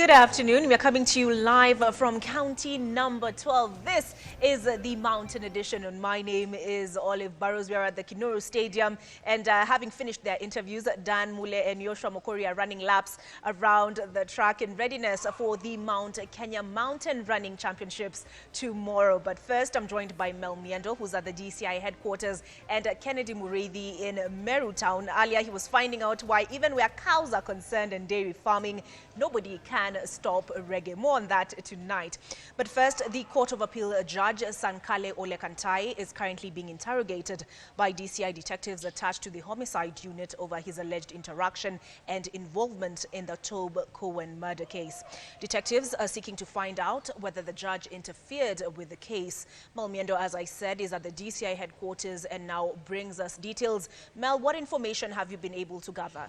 Good afternoon. We are coming to you live from County number 12. This is the Mountain Edition, and my name is Olive Burrows. We are at the Kinuru Stadium, and having finished their interviews, Dan Mule and Yoshua Mokori are running laps around the track in readiness for the Mount Kenya Mountain Running Championships tomorrow. But first, I'm joined by Mel Miendo, who's at the DCI headquarters, and Kennedy Murithi in Meru town. Earlier, he was finding out why even where cows are concerned and dairy farming, nobody can stop reggae. More on that tonight. But first, the Court of Appeal Judge Sankale Olekantai is currently being interrogated by DCI detectives attached to the homicide unit over his alleged interaction and involvement in the Tob Cohen murder case. Detectives are seeking to find out whether the judge interfered with the case. Mel Miendo, as I said, is at the DCI headquarters and now brings us details. Mel, what information have you been able to gather?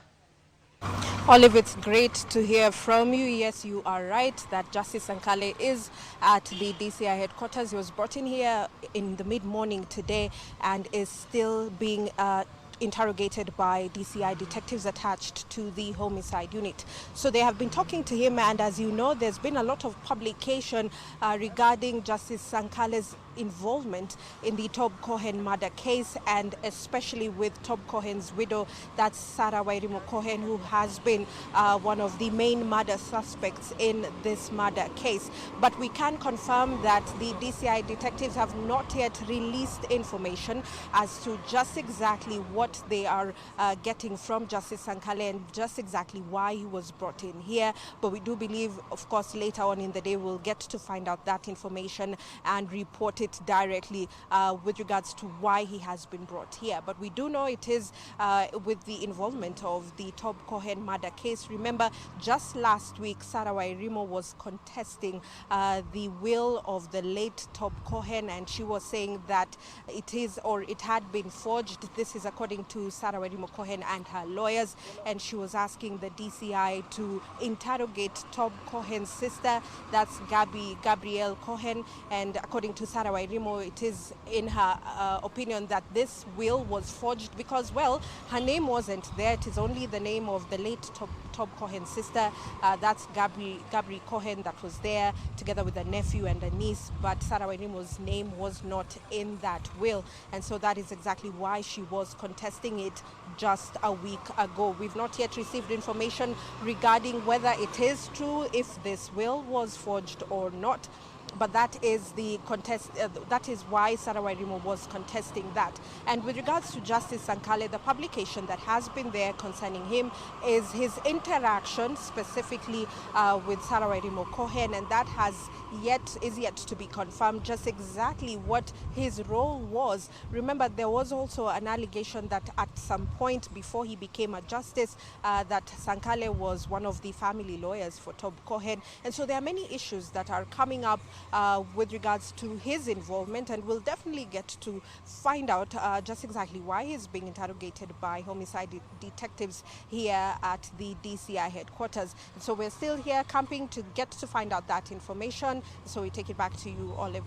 Olive, it's great to hear from you. Yes, you are right that Justice Sankale is at the DCI headquarters. He was brought in here in the mid-morning today and is still being interrogated by DCI detectives attached to the homicide unit. So they have been talking to him, and as you know, there's been a lot of publication regarding Justice Sankale's involvement in the Tob Cohen murder case, and especially with Tob Cohen's widow, that's Sarah Wairimu Cohen, who has been one of the main murder suspects in this murder case. But we can confirm that the DCI detectives have not yet released information as to just exactly what they are getting from Justice Sankale and just exactly why he was brought in here. But we do believe, of course, later on in the day we'll get to find out that information and report it directly with regards to why he has been brought here. But we do know it is with the involvement of the Tob Cohen murder case. Remember, just last week, Sarah Wairimu was contesting the will of the late Tob Cohen, and she was saying that it had been forged. This is according to Sarah Wairimu Cohen and her lawyers, and she was asking the DCI to interrogate Tob Cohen's sister, that's Gabrielle Cohen, and according to Sarah Wairimu, it is in her opinion that this will was forged because, well, her name wasn't there. It is only the name of the late Tob Cohen's sister, that's Gabri Cohen, that was there together with a nephew and a niece, but Sarah Wairimu's name was not in that will, and so that is exactly why she was contesting it just a week ago. We've not yet received information regarding whether it is true, if this will was forged or not. But that is the contest. That is why Sarah Wairimu was contesting that. And with regards to Justice Sankale, the publication that has been there concerning him is his interaction specifically with Sarah Wairimu Cohen, and that is yet to be confirmed just exactly what his role was. Remember, there was also an allegation that at some point before he became a justice, that Sankale was one of the family lawyers for Tob Cohen, and so there are many issues that are coming up with regards to his involvement, and we'll definitely get to find out just exactly why he's being interrogated by homicide detectives here at the DCI headquarters. And so we're still here camping to get to find out that information. So we take it back to you, Olive.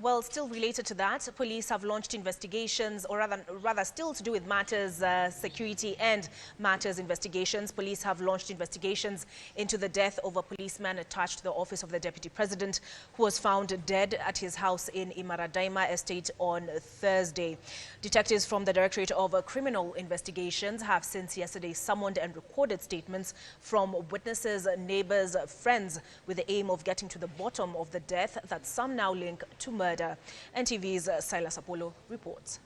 Well, still related to that, police have launched investigations, or rather still to do with matters security and matters investigations. Police have launched investigations into the death of a policeman attached to the office of the Deputy President, who was found dead at his house in Imaradaima Estate on Thursday. Detectives from the Directorate of Criminal Investigations have since yesterday summoned and recorded statements from witnesses, neighbors, friends, with the aim of getting to the bottom of the death that some now link to murder. NTV's Silas Apollo reports.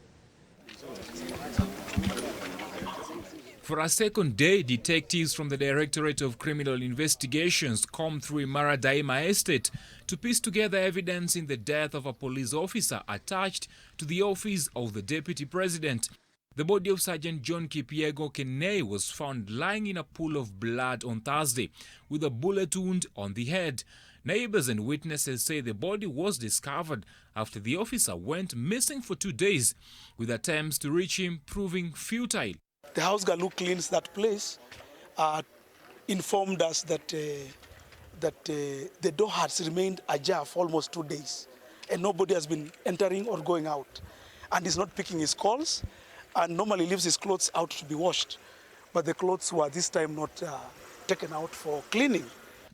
For a second day, detectives from the Directorate of Criminal Investigations combed through Imaradaima Estate to piece together evidence in the death of a police officer attached to the office of the Deputy President. The body of Sergeant John Kipiego Kenei was found lying in a pool of blood on Thursday with a bullet wound on the head. Neighbors and witnesses say the body was discovered after the officer went missing for 2 days, with attempts to reach him proving futile. The house girl who cleans that place informed us that the door has remained ajar for almost 2 days, and nobody has been entering or going out, and he's not picking his calls, and normally leaves his clothes out to be washed. but the clothes were this time not taken out for cleaning.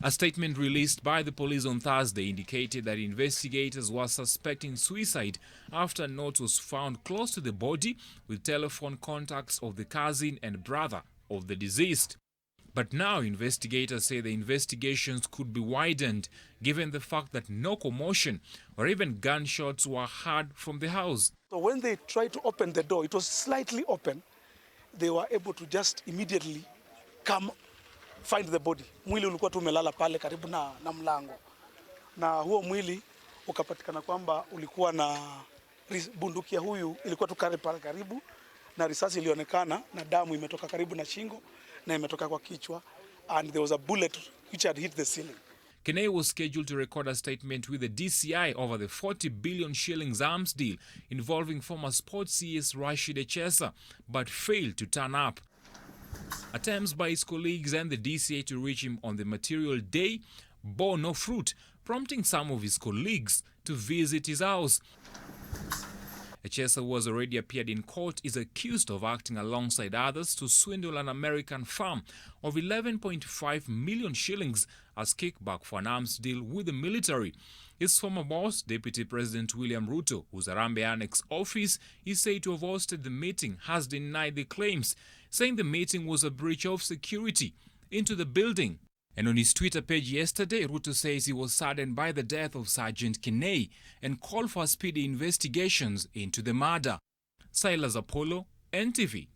A statement released by the police on Thursday indicated that investigators were suspecting suicide after a note was found close to the body with telephone contacts of the cousin and brother of the deceased. But now investigators say the investigations could be widened given the fact that no commotion or even gunshots were heard from the house. So when they tried to open the door, it was slightly open. They were able to just immediately come find the body. Mwili ulikuwa tu umelala pale karibu na mlango. Na huo mwili ukapatikana kwamba ulikuwa na bunduki ya huyu ilikuwa tu pale karibu, na risasi ilionekana na damu imetoka karibu na shingo na imetoka kwa kichwa, and there was a bullet which had hit the ceiling. Kenei was scheduled to record a statement with the DCI over the 40 billion shillings arms deal involving former sports CS Rashid Echesa, but failed to turn up. Attempts by his colleagues and the DCI to reach him on the material day bore no fruit, prompting some of his colleagues to visit his house. Echesa, who has already appeared in court, is accused of acting alongside others to swindle an American firm of 11.5 million shillings as kickback for an arms deal with the military. His former boss, Deputy President William Ruto, whose Harambee Annex office is said to have hosted the meeting, has denied the claims, saying the meeting was a breach of security into the building. And on his Twitter page yesterday, Ruto says he was saddened by the death of Sergeant Kenei and called for speedy investigations into the murder. Silas Apollo, NTV.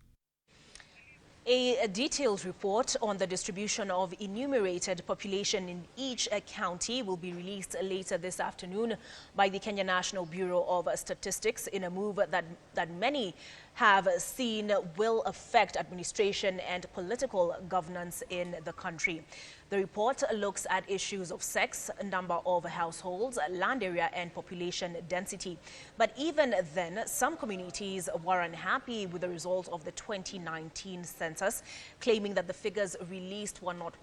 A detailed report on the distribution of enumerated population in each county will be released later this afternoon by the Kenya National Bureau of Statistics in a move that many have seen will affect administration and political governance in the country. The report looks at issues of sex, number of households, land area and population density. But even then, some communities were unhappy with the result of the 2019 census, claiming that the figures released were not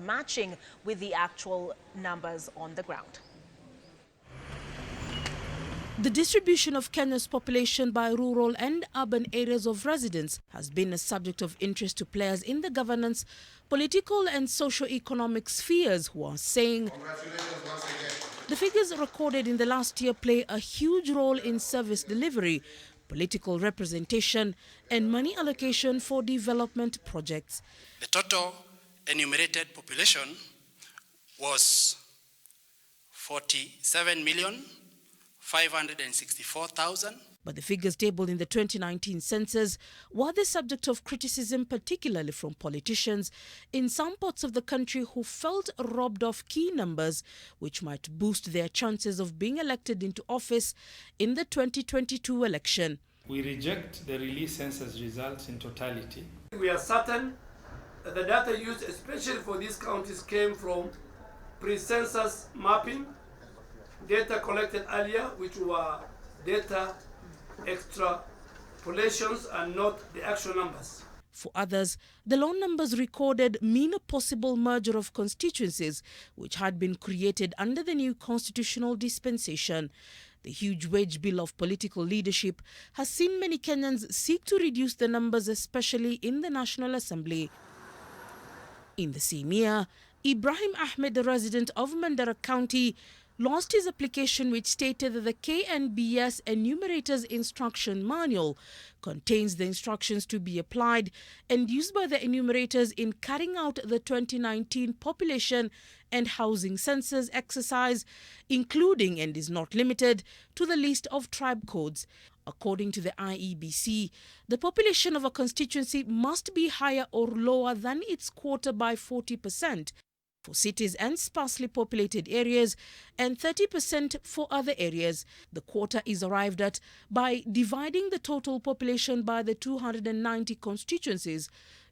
matching with the actual numbers on the ground. The distribution of Kenya's population by rural and urban areas of residence has been a subject of interest to players in the governance, political and socio-economic spheres who are saying the figures recorded in the last year play a huge role in service delivery, political representation and money allocation for development projects. The total enumerated population was 47,564,000. But the figures tabled in the 2019 census were the subject of criticism, particularly from politicians in some parts of the country who felt robbed of key numbers which might boost their chances of being elected into office in the 2022 election. We reject the release census results in totality. We are certain that the data used especially for these counties came from pre-census mapping, data collected earlier, which were data extrapolations and not the actual numbers. For others, the low numbers recorded mean a possible merger of constituencies which had been created under the new constitutional dispensation. The huge wage bill of political leadership has seen many Kenyans seek to reduce the numbers, especially in the National Assembly. In the same year, Ibrahim Ahmed, a resident of Mandera County, lost his application which stated that the KNBS Enumerator's Instruction Manual contains the instructions to be applied and used by the enumerators in carrying out the 2019 population and housing census exercise, including and is not limited to the list of tribe codes. According to the IEBC, the population of a constituency must be higher or lower than its quota by 40%. for cities and sparsely populated areas and 30% for other areas. The quota is arrived at by dividing the total population by the 290 constituencies.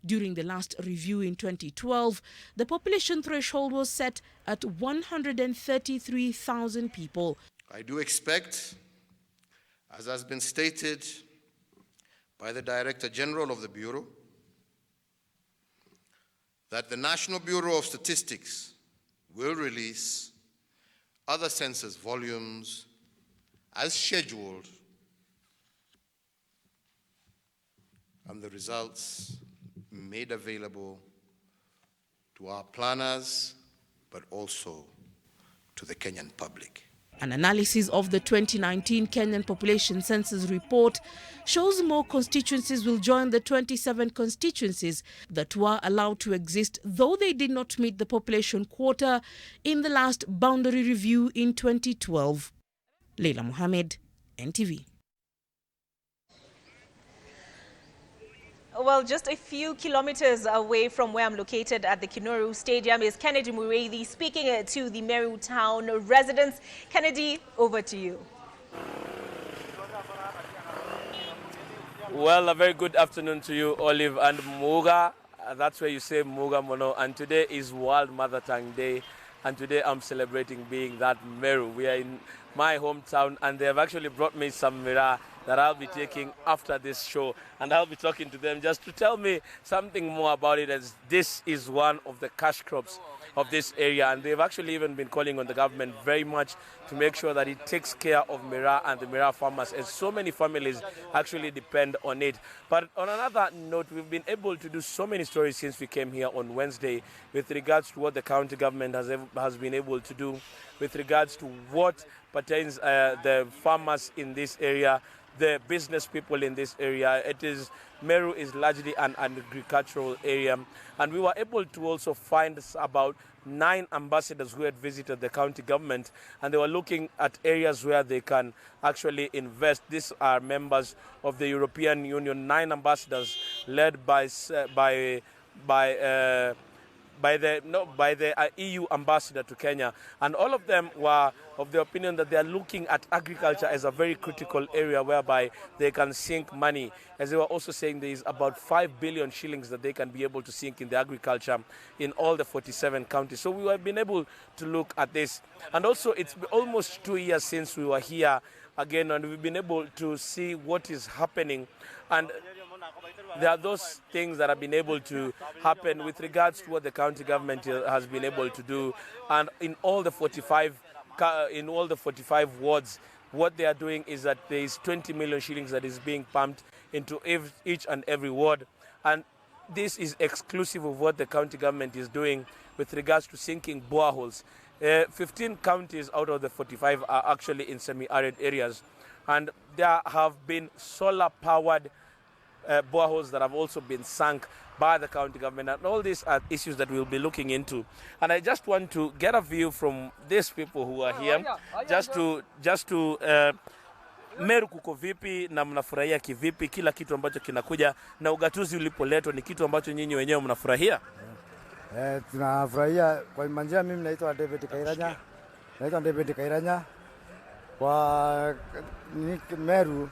During the last review in 2012, the population threshold was set at 133,000 people. I do expect, as has been stated by the Director General of the Bureau, that the National Bureau of Statistics will release other census volumes as scheduled, and the results made available to our planners, but also to the Kenyan public. An analysis of the 2019 Kenyan Population Census report shows more constituencies will join the 27 constituencies that were allowed to exist, though they did not meet the population quota in the last boundary review in 2012. Leila Mohammed, NTV. Well, just a few kilometers away from where I'm located at the Meru Stadium is Kennedy Muredi speaking to the Meru town residents. Kennedy, over to you. Well, a very good afternoon to you, Olive and Muga. That's where you say Muga Mono. And today is World Mother Tongue Day. And today I'm celebrating being that Meru. We are in my hometown and they have actually brought me some mira that I'll be taking after this show. And I'll be talking to them just to tell me something more about it, as this is one of the cash crops of this area. And they've actually even been calling on the government very much to make sure that it takes care of Mira and the Mira farmers, as so many families actually depend on it. But on another note, we've been able to do so many stories since we came here on Wednesday with regards to what the county government has been able to do, with regards to what pertains the farmers in this area, the business people in this area. Meru is largely an agricultural area, and we were able to also find about 9 ambassadors who had visited the county government, and they were looking at areas where they can actually invest. These are members of the European Union, 9 ambassadors led by the EU ambassador to Kenya, and all of them were of the opinion that they are looking at agriculture as a very critical area whereby they can sink money. As they were also saying, there is about 5 billion shillings that they can be able to sink in the agriculture in all the 47 counties. So we have been able to look at this. And also it's almost 2 years since we were here again, and we've been able to see what is happening. And there are those things that have been able to happen with regards to what the county government has been able to do. And in all the 45 wards, what they are doing is that there is 20 million shillings that is being pumped into each and every ward. And this is exclusive of what the county government is doing with regards to sinking boreholes. 15 counties out of the 45 are actually in semi-arid areas. And there have been solar-powered boreholes that have also been sunk by the county government, and all these are issues that we'll be looking into. And I just want to get a view from these people who are here, just to Meru kuko vipi na mnafurahia kivipi kila kitu ambacho kinakuja, na ugatuzi ulipoletwa ni kitu ambacho nyinyi wenyewe mnafurahia? Tunafurahia kwa manjia. Mimi naitwa David Kairanya. Kwa Meru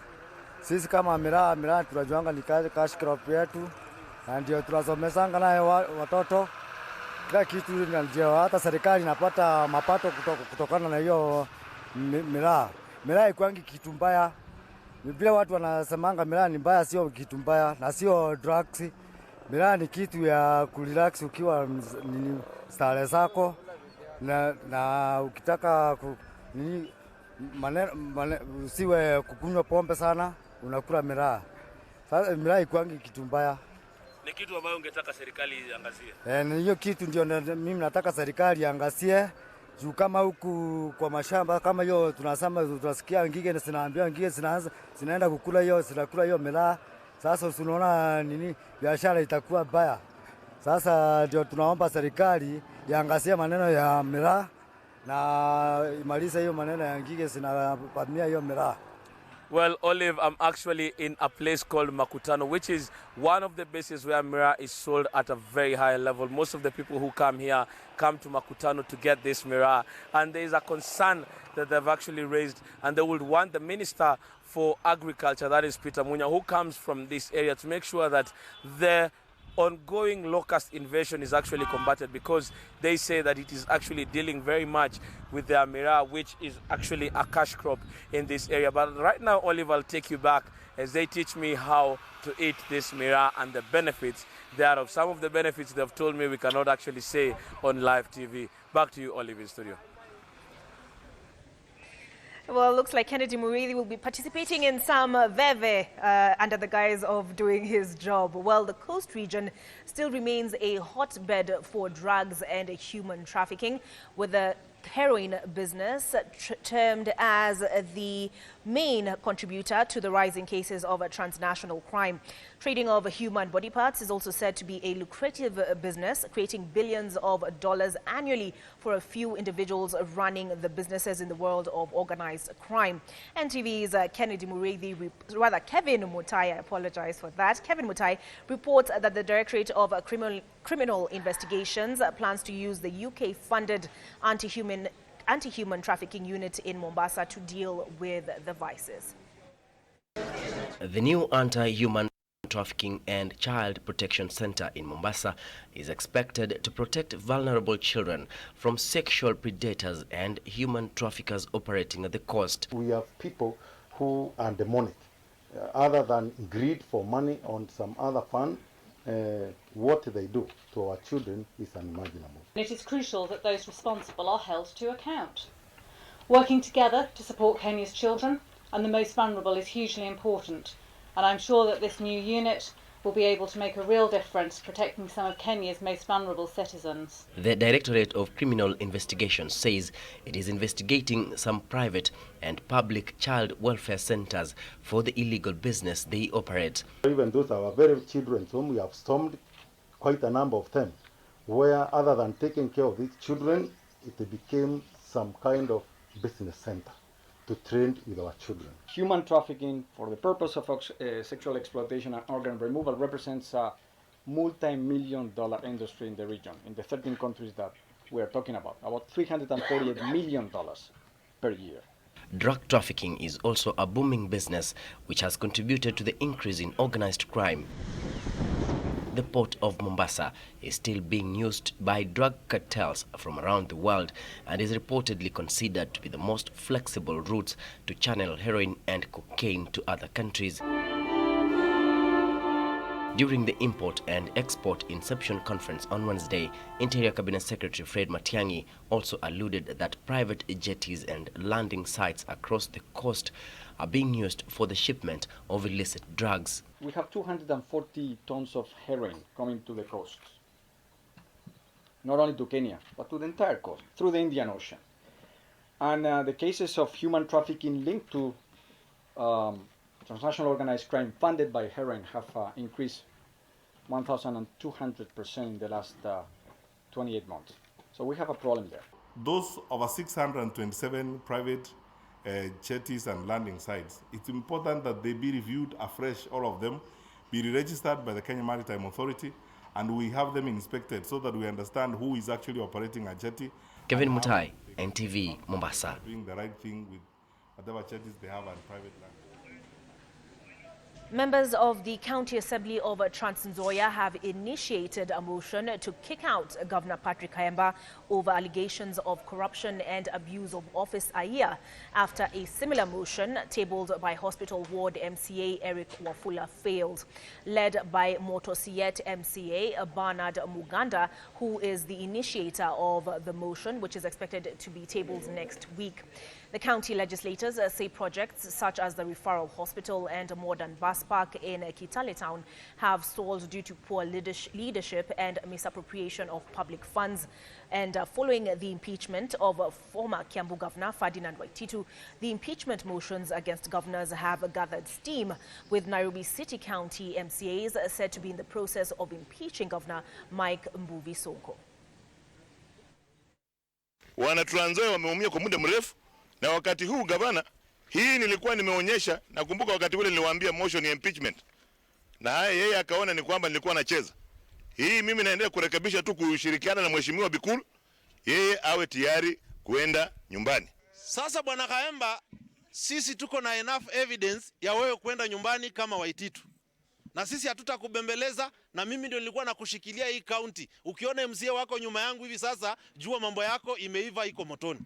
sisi kama Mira tunajuanga ni cash crop yetu, na ndio tunasomesanga nayo watoto kila kitu, ndio hata serikali inapata mapato kutokana na hiyo Mira. Mira ikwangi kitu mbaya, vile watu wanasemanga Mira ni mbaya, sio kitu mbaya na sio drugs. Mira ni kitu ya kurelax ukiwa stare zako, na ukitaka usiwe kukunywa pombe sana, unakula Mira. Sasa Mira ikwangi kitu mbaya. Ni kitu ambayo ungetaka serikali iangazie? Ni hiyo kitu ndio mimi nataka serikali iangazie, juu kama huku kwa mashamba kama hiyo tunasikia ngige zinaambia ngige zinaenda kukula hiyo, zinakula hiyo Mira. Sasa unaona nini, biashara itakuwa baya. Sasa ndio tunaomba serikali iangazie maneno ya Mira na imalize hiyo maneno ya ngige zinapamia hiyo Mira. Well, Olive, I'm actually in a place called Makutano, which is one of the bases where Mira is sold at a very high level. Most of the people who come here come to Makutano to get this Mira. And there is a concern that they've actually raised, and they would want the Minister for Agriculture, that is Peter Munya, who comes from this area, to make sure that the ongoing locust invasion is actually combated, because they say that it is actually dealing very much with their Mira, which is actually a cash crop in this area. But right now, Olive, I'll take you back as they teach me how to eat this Mira and the benefits thereof. Some of the benefits they've told me we cannot actually say on live TV. Back to you, Olive, in studio. Well, it looks like Kennedy Muriithi will be participating in some veve under the guise of doing his job. Well, the coast region still remains a hotbed for drugs and human trafficking, with the heroin business termed as the main contributor to the rising cases of transnational crime. Trading of human body parts is also said to be a lucrative business, creating billions of dollars annually for a few individuals running the businesses in the world of organized crime. NTV's Kennedy Muriithi, Kevin Mutai, I apologize for that. Kevin Mutai reports that the Directorate of Criminal Investigations plans to use the UK-funded anti-human trafficking unit in Mombasa to deal with the vices. The new anti-human trafficking and child protection center in Mombasa is expected to protect vulnerable children from sexual predators and human traffickers operating at the coast. We have people who are demonic. Other than greed for money on some other fund, what they do to our children is unimaginable. It is crucial that those responsible are held to account. Working together to support Kenya's children and the most vulnerable is hugely important, and I'm sure that this new unit will be able to make a real difference protecting some of Kenya's most vulnerable citizens. The Directorate of Criminal Investigations says it is investigating some private and public child welfare centers for the illegal business they operate. Even those are very children whom we have stormed, quite a number of them, where other than taking care of these children, it became some kind of business center to train with our children. Human trafficking for the purpose of sexual exploitation and organ removal represents a multi-million-dollar industry in the region, in the 13 countries that we are talking about $348 million per year. Drug trafficking is also a booming business which has contributed to the increase in organized crime. The port of Mombasa is still being used by drug cartels from around the world and is reportedly considered to be the most flexible routes to channel heroin and cocaine to other countries. During the Import and Export Inception Conference on Wednesday, Interior Cabinet Secretary Fred Matiang'i also alluded that private jetties and landing sites across the coast are being used for the shipment of illicit drugs. We have 240 tons of heroin coming to the coast, not only to Kenya, but to the entire coast, through the Indian Ocean. And the cases of human trafficking linked to transnational organized crime funded by heroin have increased 1,200% in the last 28 months. So we have a problem there. Those over 627 private jetties and landing sites, it's important that they be reviewed afresh, all of them, be re-registered by the Kenya Maritime Authority, and we have them inspected so that we understand who is actually operating a jetty. Kevin Mutai, NTV, Mombasa. Doing the right thing with whatever jetties they have and private land. Members of the County Assembly of Trans Nzoia have initiated a motion to kick out Governor Patrick Kayemba over allegations of corruption and abuse of office a year after a similar motion tabled by Hospital Ward MCA Eric Wafula failed. Led by Motosiet MCA Bernard Muganda, who is the initiator of the motion, which is expected to be tabled next week. The county legislators say projects such as the referral hospital and a modern bus park in Kitale town have stalled due to poor leadership and misappropriation of public funds. And following the impeachment of former Kiambu Governor Ferdinand Waititu, the impeachment motions against governors have gathered steam, with Nairobi City County MCAs said to be in the process of impeaching Governor Mike Mbuvi Sonko. Wana Trans Nzoia wameumia kwa muda mrefu. Na wakati huu gavana, hii nilikuwa nimeonyesha, nakumbuka wakati ule niliwaambia motion ya impeachment. Na yeye akaona ni kwamba nilikuwa nacheza. Hii mimi naendelea kurekebisha tu kushirikiana na mheshimiwa Bikulu, yeye awe tayari kuenda nyumbani. Sasa bwana Kayemba, sisi tuko na enough evidence ya wewe kwenda nyumbani kama Waititu. Na sisi hatutakubembeleza, na mimi ndio nilikuwa nakushikilia hii county. Ukiona MCA wako nyuma yangu hivi sasa, jua mambo yako imeiva iko motoni.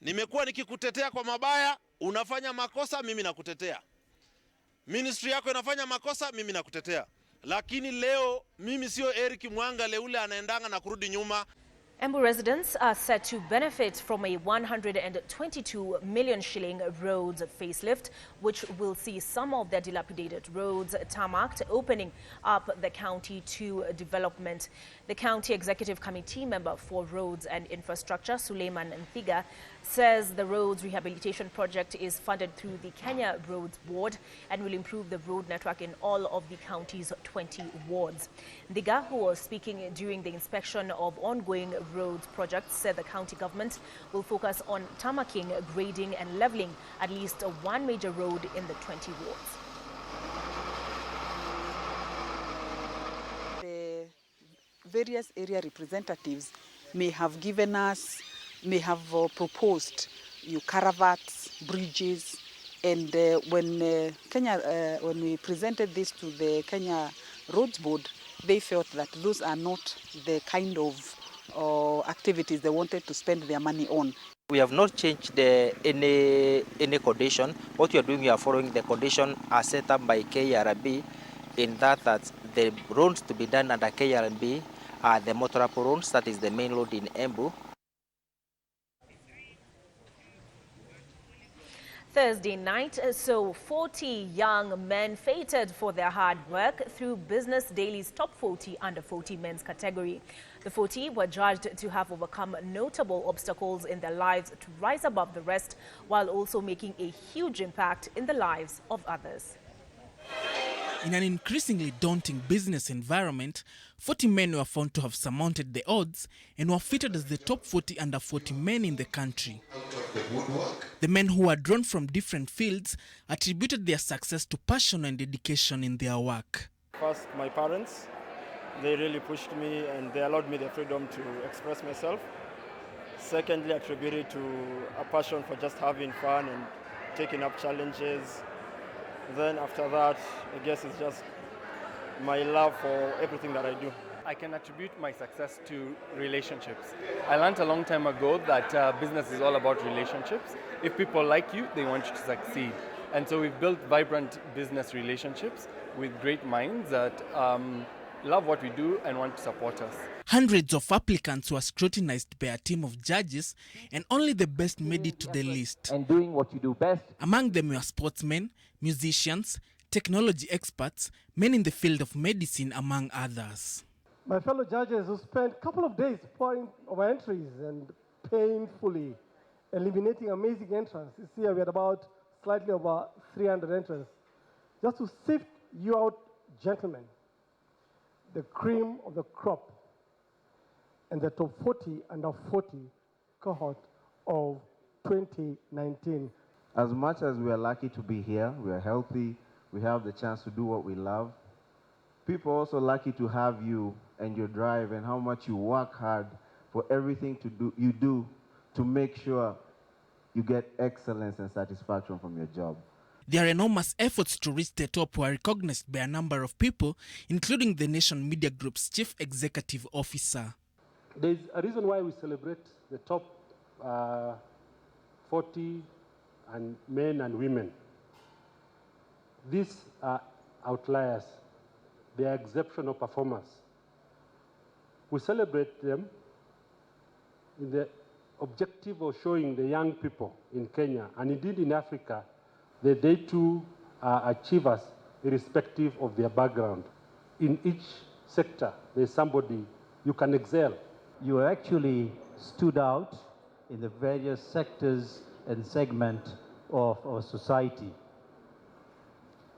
Nimekuwa nikikutetea kwa mabaya, unafanya makosa, mimi nakutetea. Ministry yako inafanya makosa, mimi nakutetea. Lakini leo mimi sio Eric Mwanga ule anaendanga na kurudi nyuma. Embu residents are set to benefit from a 122 million shilling roads facelift, which will see some of their dilapidated roads tarmacked, opening up the county to development. The County Executive Committee member for Roads and Infrastructure, Suleiman Nthiga, says the roads rehabilitation project is funded through the Kenya Roads Board and will improve the road network in all of the county's 20 wards. Nthiga, who was speaking during the inspection of ongoing roads projects, said the county government will focus on tarmacking, grading and leveling at least one major road in the 20 wards. The various area representatives may have proposed caravats, bridges, and when we presented this to the Kenya Roads Board, they felt that those are not the kind of activities they wanted to spend their money on. We have not changed any condition. What we are doing, we are following the condition as set up by KRB, in that the roads to be done under KRB are the motorable roads, that is the main road in Embu. Thursday night, so 40 young men fated for their hard work through Business Daily's Top 40 Under 40 men's category. The 40 were judged to have overcome notable obstacles in their lives to rise above the rest, while also making a huge impact in the lives of others. In an increasingly daunting business environment, 40 men were found to have surmounted the odds and were fitted as the top 40 under 40 men in the country. The men who were drawn from different fields attributed their success to passion and dedication in their work. First, my parents, they really pushed me and they allowed me the freedom to express myself. Secondly, attributed to a passion for just having fun and taking up challenges. Then after that, I guess it's just my love for everything that I do. I can attribute my success to relationships. I learned a long time ago that business is all about relationships. If people like you, they want you to succeed. And so we've built vibrant business relationships with great minds that love what we do and want to support us. Hundreds of applicants were scrutinized by a team of judges, and only the best made it to the list. And doing what you do best. Among them were sportsmen, musicians, technology experts, men in the field of medicine, among others. My fellow judges who spent a couple of days pouring over entries and painfully eliminating amazing entrants. This year we had about slightly over 300 entrants. Just to sift you out, gentlemen, the cream of the crop and the top 40 under 40 cohort of 2019. As much as we are lucky to be here, we are healthy, we have the chance to do what we love. People are also lucky to have you and your drive and how much you work hard for everything you do to make sure you get excellence and satisfaction from your job. Their enormous efforts to reach the top were recognized by a number of people, including the Nation Media Group's Chief Executive Officer. There's a reason why we celebrate the top 40 and men and women. These are outliers. They are exceptional performers. We celebrate them in the objective of showing the young people in Kenya, and indeed in Africa, that they too are achievers irrespective of their background. In each sector, there's somebody you can excel. You actually stood out in the various sectors and segments of our society.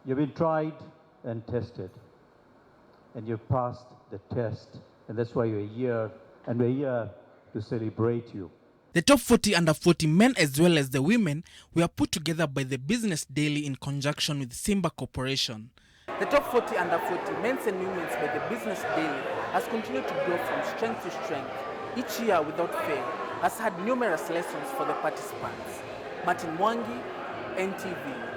You've been tried and tested, and you've passed the test, and that's why you're here, and we're here to celebrate you. The top 40 under 40 men as well as the women were put together by the Business Daily in conjunction with Simba Corporation. The top 40 under 40 men's and women's by the Business Daily has continued to grow from strength to strength. Each year without fail has had numerous lessons for the participants. Martin Mwangi, NTV.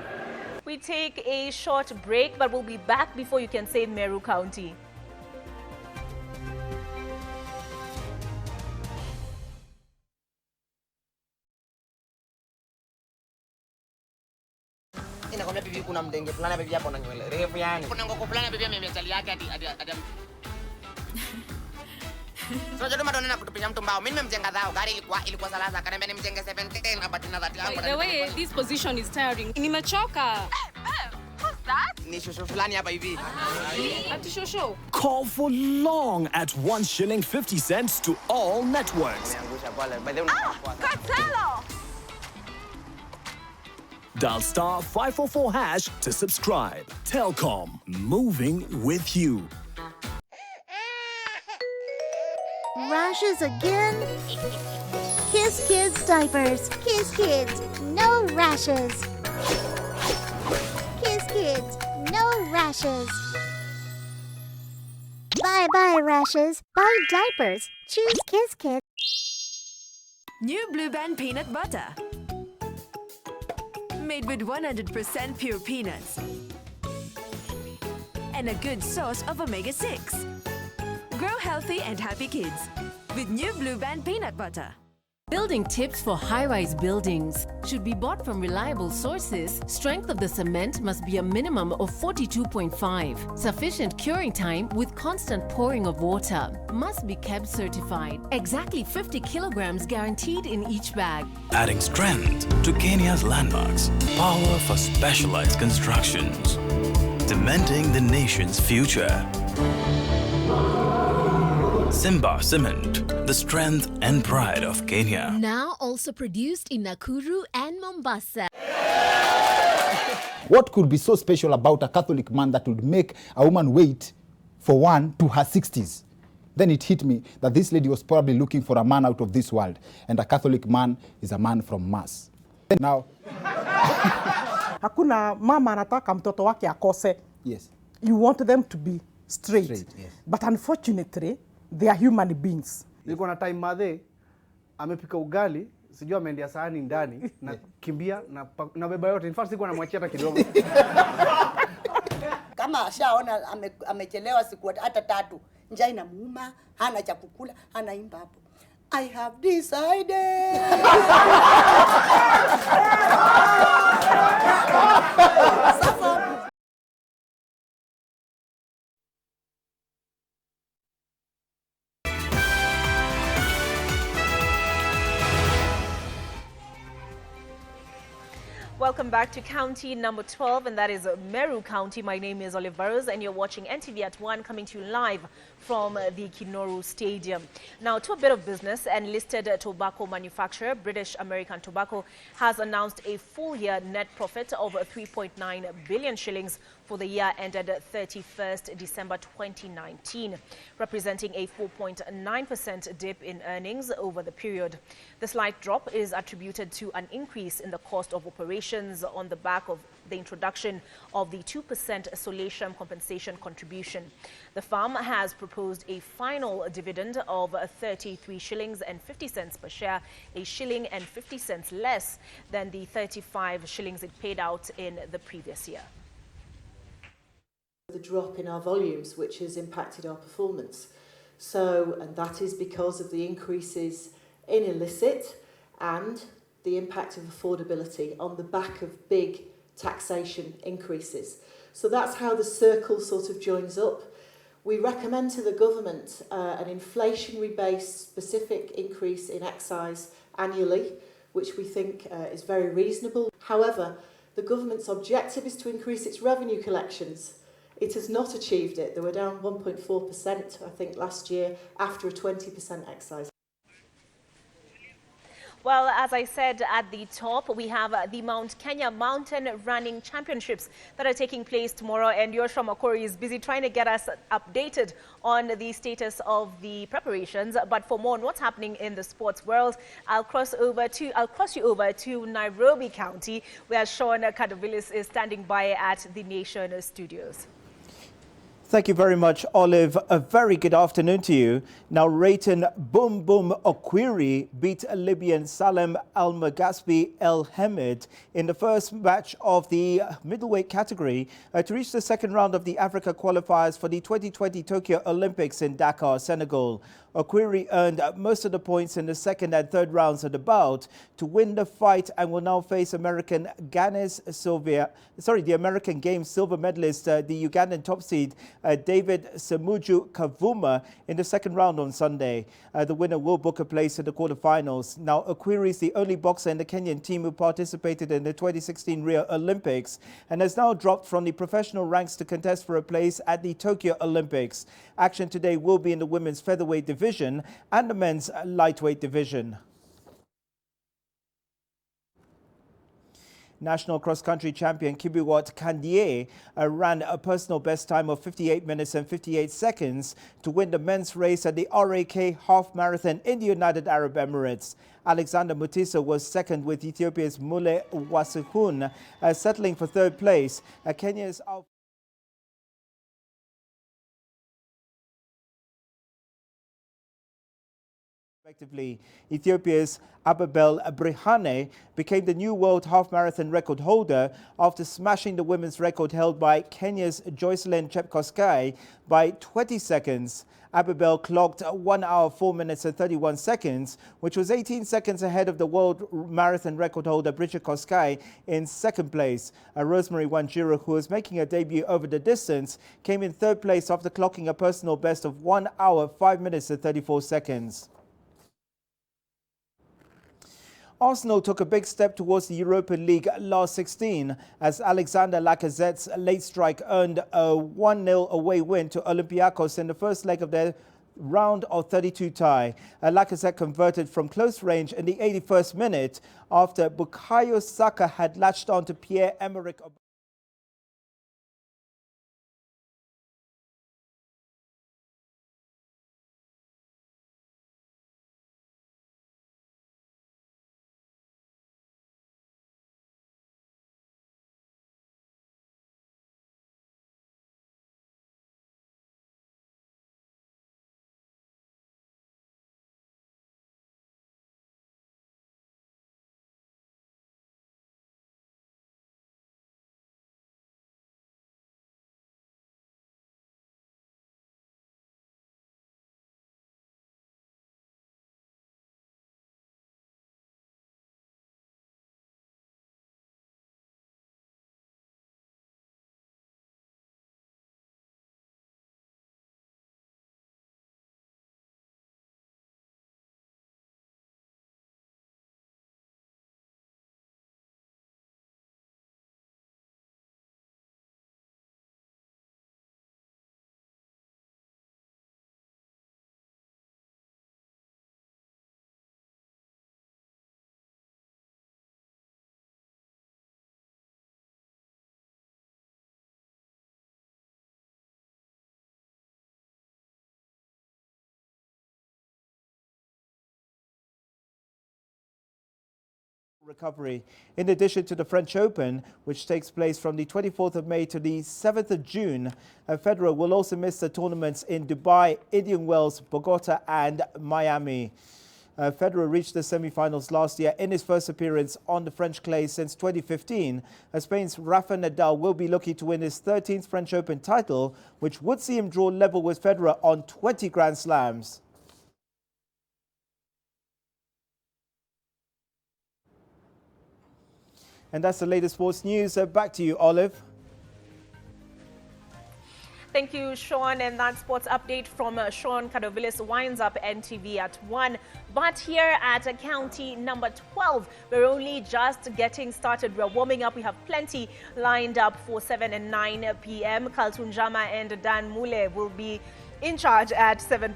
We take a short break, but we'll be back before you can say Meru County. Inakwambia bibi kuna mdenge fulani bibi hapo na nywele refu yani. Kuna ngoko fulani bibi amemetalia yake hadi Unajua kama tunaenda kutupinya mtu mbao. Mimi nimemjenga dhao. Gari ilikuwa salaza. Akaniambia nimjenge 17 hapa tena 30 yangu. The way this position is tiring. Nimechoka. Who's that? Ni shosho fulani hapa hivi. Ati shosho. Call for long at 1 shilling 50 cents to all networks. Cartelo! Dial star 544 hash to subscribe. Telcom, moving with you. Rashes again? Kiss Kids diapers. Kiss Kids, no rashes. Kiss Kids, no rashes. Bye-bye rashes. Buy diapers. Choose Kiss Kids. New Blue Band peanut butter. Made with 100% pure peanuts. And a good source of omega-6. Grow healthy and happy kids with new Blue Band peanut butter. Building tips for high-rise buildings should be bought from reliable sources. Strength of the cement must be a minimum of 42.5. Sufficient curing time with constant pouring of water. Must be kept certified. Exactly 50 kilograms guaranteed in each bag. Adding strength to Kenya's landmarks. Power for specialized constructions. Cementing the nation's future. Simba Cement, the strength and pride of Kenya. Now also produced in Nakuru and Mombasa. What could be so special about a Catholic man that would make a woman wait for one to her 60s? Then it hit me that this lady was probably looking for a man out of this world, and a Catholic man is a man from Mars. Now, hakuna mama anataka mtoto wake akose. Yes. You want them to be straight. Yes. But unfortunately, they are human beings. Niko na time madhe amepika ugali, sijui ameendia sahani ndani na kimbia na beba yote. In fact siko namwachia hata kidogo. Kama ashaona amechelewa siku hata 3, njaa inamuuma, hana cha kukula, anaimba hapo. I have decided. Welcome back to county number 12, and that is Meru County. My name is Olive Burrows, and you're watching NTV At One, coming to you live from the Kinoru Stadium. Now, to a bit of business, and listed tobacco manufacturer British American Tobacco has announced a full-year net profit of 3.9 billion shillings for the year ended 31st December 2019, representing a 4.9% dip in earnings over the period. The slight drop is attributed to an increase in the cost of operations on the back of the introduction of the 2% solatium compensation contribution. The firm has proposed a final dividend of 33 shillings and 50 cents per share, a shilling and 50 cents less than the 35 shillings it paid out in the previous year. The drop in our volumes, which has impacted our performance. And that is because of the increases in illicit and the impact of affordability on the back of big taxation increases. So that's how the circle sort of joins up. We recommend to the government an inflationary-based specific increase in excise annually, which we think is very reasonable. However, the government's objective is to increase its revenue collections. It has not achieved it. They were down 1.4%, I think, last year after a 20% excise. Well, as I said at the top, we have the Mount Kenya Mountain Running Championships that are taking place tomorrow, and Yoshua Makori is busy trying to get us updated on the status of the preparations. But for more on what's happening in the sports world, I'll cross you over to Nairobi County, where Sean Kadavilis is standing by at the Nation Studios. Thank you very much, Olive. A very good afternoon to you. Now, Rayton Boom Boom Okwiri beat Libyan Salem Al Magasbi El Hamid in the first match of the middleweight category to reach the second round of the Africa qualifiers for the 2020 Tokyo Olympics in Dakar, Senegal. Okwiri earned most of the points in the second and third rounds of the bout to win the fight and will now face the American Games silver medalist, the Ugandan top seed David Semuju Kavuma in the second round on Sunday. The winner will book a place in the quarterfinals. Now, Okwiri is the only boxer in the Kenyan team who participated in the 2016 Rio Olympics and has now dropped from the professional ranks to contest for a place at the Tokyo Olympics. Action today will be in the women's featherweight division and the men's lightweight division. National cross-country champion Kibiwot Kandie ran a personal best time of 58 minutes and 58 seconds to win the men's race at the RAK Half Marathon in the United Arab Emirates. Alexander Mutisa was second with Ethiopia's Mule Wasihun settling for third place. Kenya's respectively. Ethiopia's Ababel Brihane became the new world half-marathon record holder after smashing the women's record held by Kenya's Joycelyn Chepkosgei by 20 seconds. Ababel clocked 1 hour, 4 minutes and 31 seconds, which was 18 seconds ahead of the world marathon record holder Bridget Kosgei in second place. Rosemary Wanjiru, who was making her debut over the distance, came in third place after clocking a personal best of 1 hour, 5 minutes and 34 seconds. Arsenal took a big step towards the Europa League last 16 as Alexander Lacazette's late strike earned a 1-0 away win to Olympiacos in the first leg of their round of 32 tie. Lacazette converted from close range in the 81st minute after Bukayo Saka had latched on to Pierre-Emerick Aubameyang. Recovery. In addition to the French Open, which takes place from the 24th of May to the 7th of June, Federer will also miss the tournaments in Dubai, Indian Wells, Bogota and Miami. Federer reached the semi-finals last year in his first appearance on the French clay since 2015. Spain's Rafa Nadal will be looking to win his 13th French Open title, which would see him draw level with Federer on 20 Grand Slams. And that's the latest sports news. Back to you, Olive. Thank you, Sean. And that sports update from Sean Kadovilis winds up NTV at 1. But here at county number 12, we're only just getting started. We're warming up. We have plenty lined up for 7 and 9 p.m. Kaltunjama and Dan Mule will be in charge at 7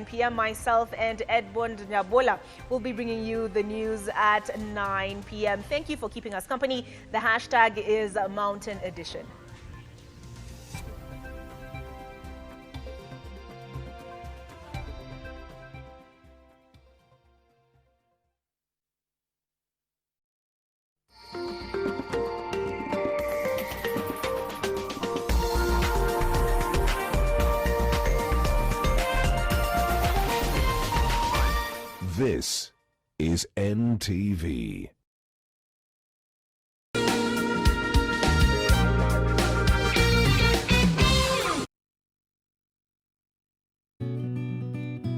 p.m. Myself and Edmund Nyabola will be bringing you the news at 9 p.m. Thank you for keeping us company. The hashtag is Mountain Edition. This is NTV.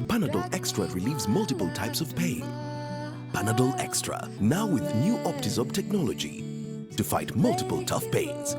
Panadol Extra relieves multiple types of pain. Panadol Extra, now with new Optizorb technology to fight multiple tough pains.